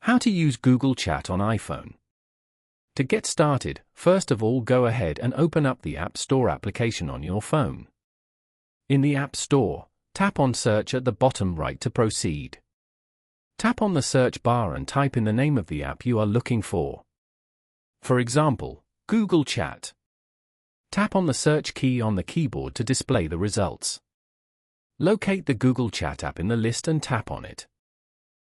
How to use Google Chat on iPhone. To get started, first of all go ahead and open up the App Store application on your phone. In the App Store, tap on Search at the bottom right to proceed. Tap on the search bar and type in the name of the app you are looking for. For example, Google Chat. Tap on the search key on the keyboard to display the results. Locate the Google Chat app in the list and tap on it.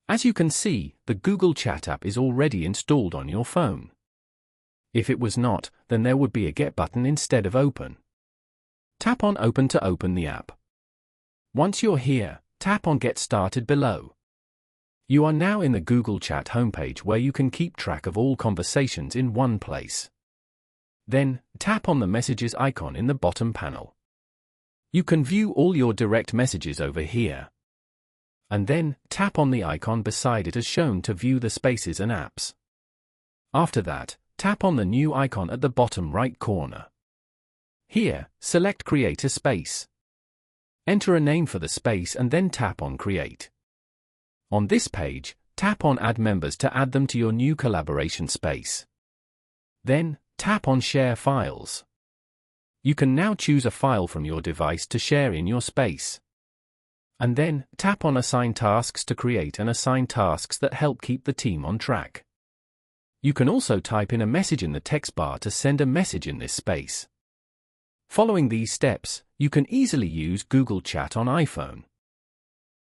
As you can see, the Google Chat app is already installed on your phone. If it was not, then there would be a Get button instead of Open. Tap on Open to open the app. Once you're here, tap on Get Started below. You are now in the Google Chat homepage where you can keep track of all conversations in one place. Then, tap on the Messages icon in the bottom panel. You can view all your direct messages over here. And then, tap on the icon beside it as shown to view the spaces and apps. After that, tap on the new icon at the bottom right corner. Here, select Create a Space. Enter a name for the space and then tap on Create. On this page, tap on Add Members to add them to your new collaboration space. Then, tap on Share Files. You can now choose a file from your device to share in your space. And then, tap on Assign Tasks to create and assign tasks that help keep the team on track. You can also type in a message in the text bar to send a message in this space. Following these steps, you can easily use Google Chat on iPhone.